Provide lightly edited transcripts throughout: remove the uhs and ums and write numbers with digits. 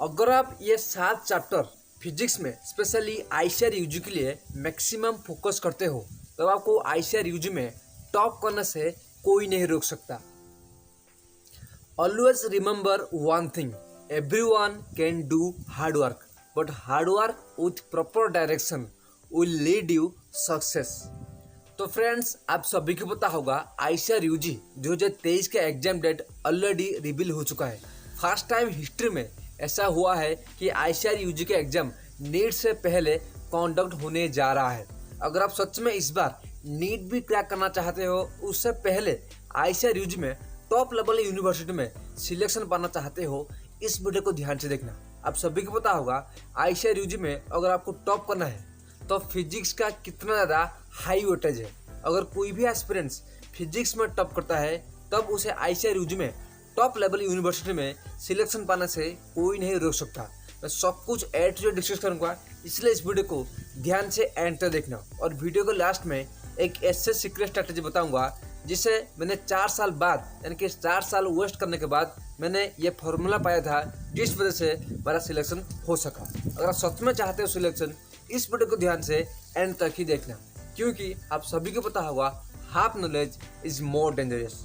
अगर आप ये 7 चैप्टर फिजिक्स में स्पेशली आईसीआर यूजी के लिए मैक्सिमम फोकस करते हो तो आपको आईसीआर यूजी में टॉप करने से कोई नहीं रोक सकता। Always remember one thing, everyone can do hard work but hard work with proper direction will lead you success. तो फ्रेंड्स, आप सभी को पता होगा आईसीआर यूजी 2023 का एग्जाम डेट ऑलरेडी रिवील हो चुका है। फर्स्ट टाइम हिस्ट्री में ऐसा हुआ है कि आईसीआर यूजी का एग्जाम नीट से पहले कंडक्ट होने जा रहा है। अगर आप सच में इस बार नीट भी क्रैक करना चाहते हो, उससे पहले आईसीआर यूजी में टॉप लेवल यूनिवर्सिटी में सिलेक्शन पाना चाहते हो, इस वीडियो को ध्यान से देखना। आप सभी को पता होगा आईसीआर यूजी में अगर आपको टॉप करना है तो फिजिक्स का कितना ज़्यादा हाई वेटेज है। अगर कोई भी एस्पिरेंट्स फिजिक्स में टॉप करता है तब उसे आईसीआर यूजी में टॉप लेवल यूनिवर्सिटी में सिलेक्शन पाने से कोई नहीं रोक सकता। मैं सब कुछ एड टू डिस्कस करूँगा, इसलिए इस वीडियो को ध्यान से एंड तक देखना। और वीडियो के लास्ट में एक ऐसे सीक्रेट स्ट्रैटेजी बताऊंगा जिसे मैंने 4 साल बाद, यानी कि 4 साल वेस्ट करने के बाद मैंने ये फॉर्मूला पाया था, जिस वजह से मेरा सिलेक्शन हो सका। अगर आप सच में चाहते हो सिलेक्शन, इस वीडियो को ध्यान से एंड तक ही देखना, क्योंकि आप सभी को पता होगा half knowledge is more dangerous.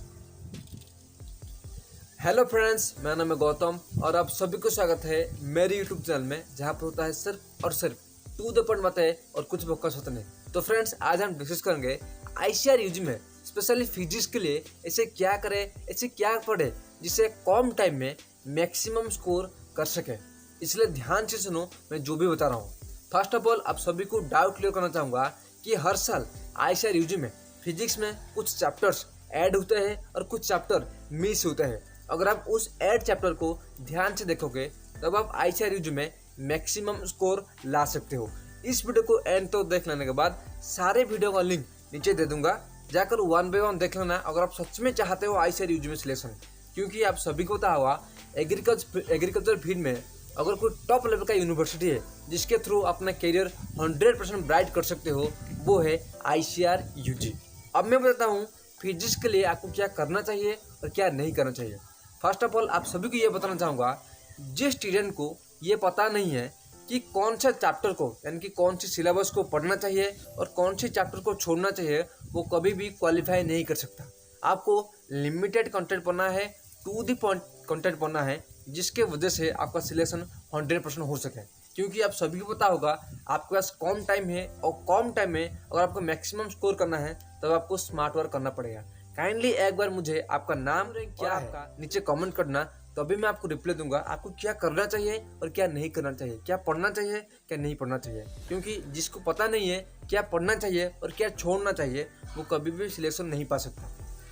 Hello friends, मेरा नाम है गौतम और आप सभी को स्वागत है मेरे यूट्यूब चैनल में, जहाँ पर होता है सिर्फ और सिर्फ टू द पॉइंट बातें और कुछ बकवास होते नहीं। तो फ्रेंड्स, आज हम डिस्कस करेंगे आईसीआर यूजी में स्पेशली फिजिक्स के लिए ऐसे क्या करें, ऐसे क्या पढ़े जिससे कम टाइम में मैक्सिमम स्कोर कर सके। इसलिए ध्यान से सुनो मैं जो भी बता रहा हूँ। फर्स्ट ऑफ ऑल, आप सभी को डाउट क्लियर करना चाहूँगा कि हर साल आईसीआर यूजी में फिजिक्स में कुछ चैप्टर्स ऐड होते हैं और कुछ चैप्टर मिस होते हैं। अगर आप उस ऐड चैप्टर को ध्यान से देखोगे तब आप आईसीआर यूजी में मैक्सिमम स्कोर ला सकते हो। इस वीडियो को एंड तो देख लेने के बाद सारे वीडियो का लिंक नीचे दे दूंगा, जाकर 1 बाय 1 देख लेना अगर आप सच में चाहते हो आईसीआर यूजी में सिलेक्शन। क्योंकि आप सभी को पता होगा एग्रीकल्चर फील्ड में अगर कोई टॉप लेवल का यूनिवर्सिटी है जिसके थ्रू अपना करियर 100% ब्राइट कर सकते हो, वो है आईसीआर यूजी। अब मैं बताता हूँ फिजिक्स के लिए आपको क्या करना चाहिए और क्या नहीं करना चाहिए। फर्स्ट ऑफ ऑल, आप सभी को ये बताना चाहूँगा, जिस स्टूडेंट को ये पता नहीं है कि कौन सा चैप्टर को, यानी कि कौन सी सिलेबस को पढ़ना चाहिए और कौन सी चैप्टर को छोड़ना चाहिए, वो कभी भी क्वालिफाई नहीं कर सकता। आपको लिमिटेड कंटेंट पढ़ना है, टू द पॉइंट कंटेंट पढ़ना है, जिसके वजह से आपका सिलेक्शन 100% हो सके। क्योंकि आप सभी को पता होगा आपके पास कम टाइम है और कम टाइम में अगर आपको मैक्सिमम स्कोर करना है तब आपको स्मार्ट वर्क करना पड़ेगा। काइंडली एक बार मुझे आपका नाम क्या है नीचे कमेंट करना, तभी मैं आपको रिप्लाई दूंगा आपको क्या करना चाहिए और क्या नहीं करना चाहिए, क्या पढ़ना चाहिए क्या नहीं पढ़ना चाहिए। क्योंकि जिसको पता नहीं है क्या पढ़ना चाहिए और क्या छोड़ना चाहिए, वो कभी भी सिलेक्शन नहीं पा सकता।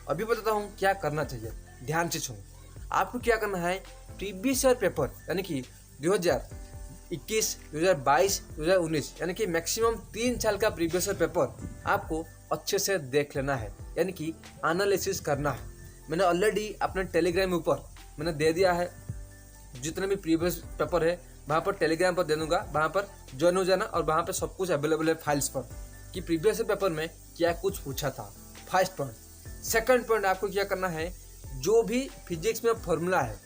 अभी बताता हूँ क्या करना चाहिए, ध्यान से सुनो। आपको क्या करना है, प्रीवियस ईयर पेपर यानी कि 2021, 2022, 2019 यानी कि मैक्सिमम 3 साल का प्रीवियस ईयर पेपर आपको अच्छे से देख लेना है, यानी कि एनालिसिस करना है। मैंने ऑलरेडी अपने टेलीग्राम ऊपर मैंने दे दिया है, जितने भी प्रीवियस पेपर है वहाँ पर टेलीग्राम पर दे दूंगा, वहाँ पर ज्वाइन हो जाना और वहाँ पर सब कुछ अवेलेबल है फाइल्स पर कि प्रीवियस पेपर में क्या कुछ पूछा था। First point. सेकंड पॉइंट, आपको क्या करना है, जो भी फिजिक्स में फॉर्मूला है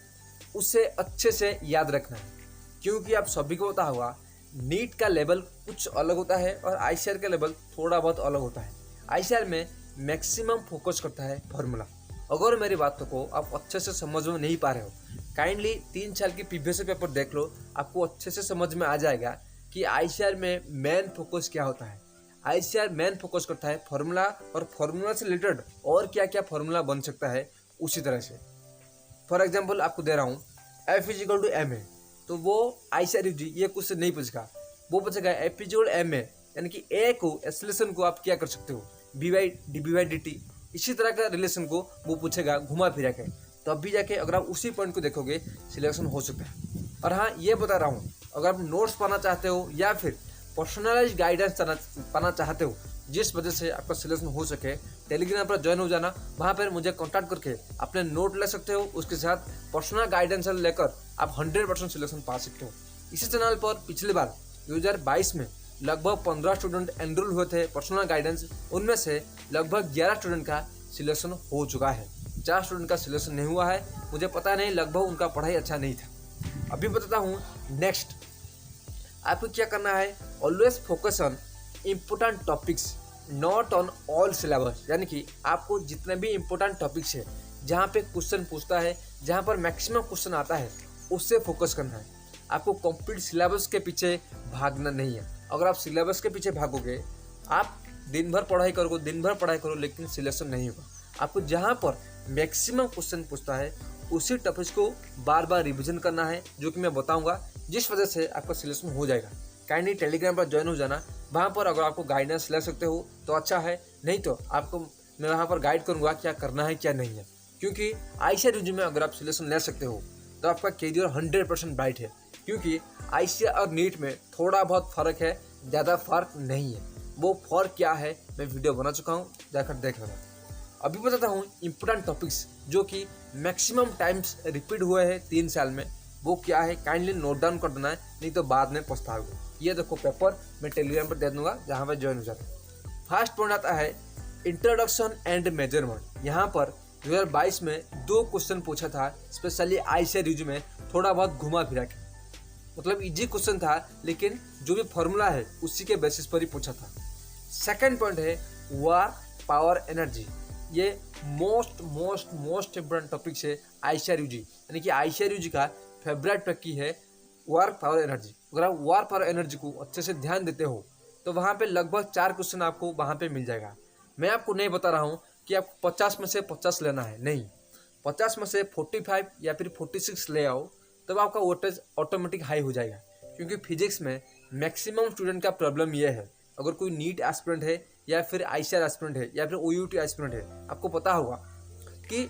उसे अच्छे से याद रखना है। क्योंकि आप सभी को पता होगा नीट का लेवल कुछ अलग होता है और आईसीआर का लेवल थोड़ा बहुत अलग होता है। आईसीआर में मैक्सिमम फोकस करता है फॉर्मूला। अगर मेरी बातों को आप अच्छे से समझ में नहीं पा रहे हो, काइंडली 3 साल की प्रीवियस पेपर देख लो, आपको अच्छे से समझ में आ जाएगा कि आईसीआर में मेन फोकस क्या होता है। आईसीआर मेन फोकस करता है फॉर्मूला, और फॉर्मूला से रिलेटेड और क्या क्या फॉर्मूला बन सकता है उसी तरह से। फॉर एग्जाम्पल आपको दे रहा हूँ F=ma, तो वो आईसीआर यूजी ये कुछ से नहीं पूछेगा, वो पूछेगा F=ma, यानी कि ए को एक्सेलरेशन को आप क्या कर सकते हो, v/dv/dt। इसी तरह का रिलेशन को वो पूछेगा घुमा फिरा के, तब भी जाके अगर आप उसी पॉइंट को देखोगे सिलेक्शन हो सकता है। और हाँ, ये बता रहा हूँ, अगर आप नोट्स पाना चाहते हो या फिर पर्सनलाइज गाइडेंस पाना चाहते हो जिस वजह से आपका सिलेक्शन हो सके, टेलीग्राम पर ज्वाइन हो जाना, वहाँ पर मुझे कॉन्टैक्ट करके अपने नोट ले सकते हो, उसके साथ पर्सनल गाइडेंस लेकर आप 100% सिलेक्शन पा सकते हो। इसी चैनल पर पिछली बार 2022 में लगभग 15 स्टूडेंट एनरोल हुए थे पर्सनल गाइडेंस, उनमें से लगभग 11 स्टूडेंट का सिलेक्शन हो चुका है। 4 स्टूडेंट का सिलेक्शन नहीं हुआ है, मुझे पता नहीं, लगभग उनका पढ़ाई अच्छा नहीं था। अभी बताता हूँ नेक्स्ट आपको क्या करना है। Always focus on important topics not on all syllabus, यानी कि आपको जितने भी इम्पोर्टेंट टॉपिक्स है जहाँ पे क्वेश्चन पूछता है, जहाँ पर मैक्सिमम क्वेश्चन आता है, उससे फोकस करना है। आपको कंप्लीट सिलेबस के पीछे भागना नहीं है। अगर आप सिलेबस के पीछे भागोगे, आप दिन भर पढ़ाई करो लेकिन सिलेक्शन नहीं होगा। आपको जहाँ पर मैक्सिमम क्वेश्चन पूछता है उसी टॉपिक्स को बार बार रिवीजन करना है, जो कि मैं बताऊंगा, जिस वजह से आपका सिलेक्शन हो जाएगा। काइंडली टेलीग्राम पर ज्वाइन हो जाना। वहाँ पर अगर आपको गाइडेंस ले सकते हो तो अच्छा है, नहीं तो आपको मैं वहाँ पर गाइड करूँगा क्या करना है क्या नहीं है। क्योंकि आईसीआर यूजी में अगर आप सिलेक्शन ले सकते हो तो आपका करियर 100% ब्राइट है। क्योंकि आईसीआर और नीट में थोड़ा बहुत फ़र्क है, ज़्यादा फर्क नहीं है। वो फर्क क्या है मैं वीडियो बना चुका हूँ, जाकर देख लेना। अभी बताता हूँ इम्पोर्टेंट टॉपिक्स जो कि मैक्सिमम टाइम्स रिपीट हुए हैं 3 साल में, वो क्या है। काइंडली नोट डाउन कर देना है, नहीं तो बाद में पछताओगे। ये देखो पेपर मैं टेलीग्राम पर दे दूंगा, जहाँ पर ज्वाइन हो जाता है। फर्स्ट पॉइंट आता है इंट्रोडक्शन एंड मेजरमेंट। यहाँ पर 2022 में 2 क्वेश्चन पूछा था, स्पेशली आईसीआर यूजी में थोड़ा बहुत घुमा फिरा के, मतलब इजी क्वेश्चन था लेकिन जो भी फॉर्मूला है उसी के बेसिस पर ही पूछा था। सेकंड पॉइंट है वर्क पावर एनर्जी। ये मोस्ट इम्पोर्टेंट टॉपिक है आईसीआर यूजी, यानी कि आईसीआर यूजी का फेवरेट टॉपिक है वर्क पावर एनर्जी। अगर आप वर्क पावर एनर्जी को अच्छे से ध्यान देते हो तो वहाँ पे लगभग 4 क्वेश्चन आपको वहाँ पे मिल जाएगा। मैं आपको नहीं बता रहा हूँ कि आपको 50 में से 50 लेना है, नहीं, 50 में से 45 या फिर 46 ले आओ, तब आपका वोटेज ऑटोमेटिक हाई हो जाएगा। क्योंकि फिजिक्स में मैक्सिमम स्टूडेंट का प्रॉब्लम ये है, अगर कोई नीट एस्पिरेंट है या फिर आईसीआर एस्पिरेंट है या फिर ओयूटी एस्पिरेंट है, आपको पता होगा कि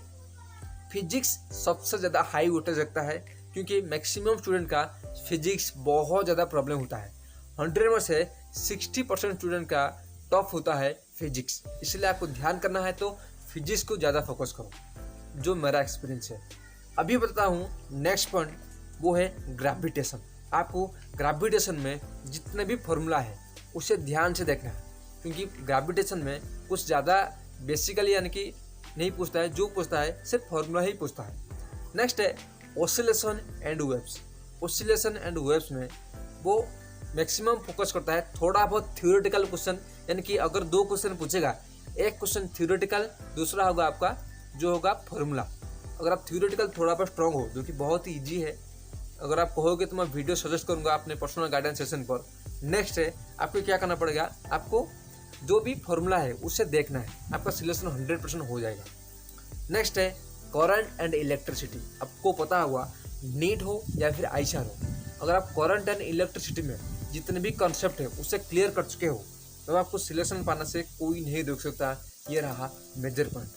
फिजिक्स सबसे ज़्यादा हाई वोटेज रखता है। क्योंकि मैक्सिमम स्टूडेंट का फिजिक्स बहुत ज़्यादा प्रॉब्लम होता है। 100 में से 60% स्टूडेंट का टफ होता है फिजिक्स। इसलिए आपको ध्यान करना है तो फिजिक्स को ज़्यादा फोकस करो, जो मेरा एक्सपीरियंस है। अभी बताता हूँ नेक्स्ट पॉइंट, वो है ग्रेविटेशन। आपको ग्रेविटेशन में जितने भी फॉर्मूला है उसे ध्यान से देखना है, क्योंकि ग्रेविटेशन में कुछ ज़्यादा बेसिकली यानी कि नहीं पूछता है, जो पूछता है सिर्फ फॉर्मूला ही पूछता है। नेक्स्ट है oscillation and waves. Oscillation and waves में वो मैक्सिमम फोकस करता है थोड़ा बहुत थ्योरेटिकल क्वेश्चन, यानी कि अगर 2 क्वेश्चन पूछेगा, एक क्वेश्चन थ्योरेटिकल, दूसरा होगा आपका जो होगा फॉर्मूला। अगर आप थ्योरेटिकल थोड़ा बहुत स्ट्रॉन्ग हो, जो कि बहुत ही ईजी है, अगर आप कहोगे तो मैं वीडियो सजेस्ट करूंगा अपने पर्सनल गाइडेंस सेशन पर। नेक्स्ट है आपको क्या करना पड़ेगा, आपको जो भी फॉर्मूला है उसे देखना है, आपका सिलेक्शन 100% हो जाएगा। नेक्स्ट है करंट एंड इलेक्ट्रिसिटी। आपको पता होगा नीट हो या फिर आईसीआर हो, अगर आप करंट एंड इलेक्ट्रिसिटी में जितने भी कॉन्सेप्ट है उसे क्लियर कर चुके हो तो आपको सिलेक्शन पाने से कोई नहीं रोक सकता। ये रहा मेजर पॉइंट।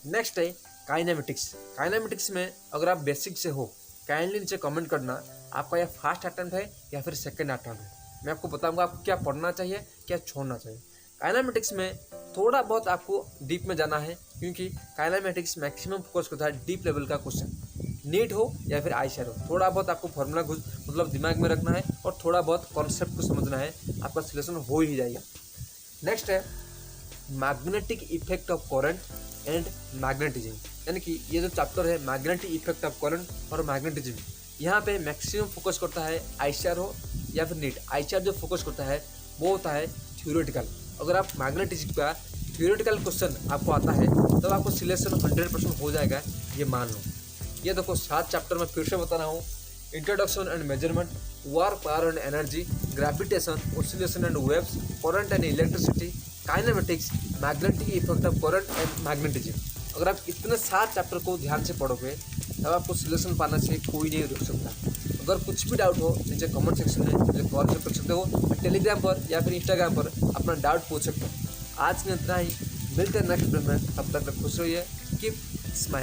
नेक्स्ट है काइनेमेटिक्स। काइनेमेटिक्स में अगर आप बेसिक से हो, काइंडली नीचे कमेंट करना आपका यह फर्स्ट अटेम्प्ट है या फिर सेकंड अटेम्प्ट है। मैं आपको बताऊंगा आपको क्या पढ़ना चाहिए क्या छोड़ना चाहिए। काइनेमेटिक्स में थोड़ा बहुत आपको डीप में जाना है, क्योंकि काइनेमेटिक्स मैक्सिमम फोकस करता है डीप लेवल का क्वेश्चन, नीट हो या फिर आईसीआर हो। थोड़ा बहुत आपको फॉर्मूला मतलब दिमाग में रखना है और थोड़ा बहुत कॉन्सेप्ट को समझना है, आपका सिलेक्शन हो ही जाएगा। नेक्स्ट है magnetic effect of current and magnetism, यानी कि ये जो चैप्टर है मैग्नेटिक इफेक्ट ऑफ करंट और मैग्नेटिज्म, यहाँ पे मैक्सिमम फोकस करता है आईसीआर हो या फिर नीट। आईसीआर जो फोकस करता है वो होता है थ्योरेटिकल। अगर आप मैग्नेटिज्म का थ्योरेटिकल क्वेश्चन आपको आता है तब आपको सिलेक्शन 100% हो जाएगा, ये मान लो। ये देखो 7 चैप्टर में फिर से बता रहा हूँ, introduction and measurement, work power and energy, gravitation, oscillation and waves, current and electricity, kinematics, magnetic effect of current and magnetism. अगर आप इतने 7 चैप्टर को ध्यान से पढ़ोगे तब आपको सिलेक्शन पाने से कोई नहीं रोक सकता। अगर कुछ भी डाउट हो नीचे कमेंट सेक्शन में मुझे कॉल कर सकते हो, टेलीग्राम पर या फिर इंस्टाग्राम पर अपना डाउट पूछ सकते हो। आज में इतना ही, मिलते हैं नेक्स्ट वीडियो में, तब तक खुश रहिए, कीप स्माइल।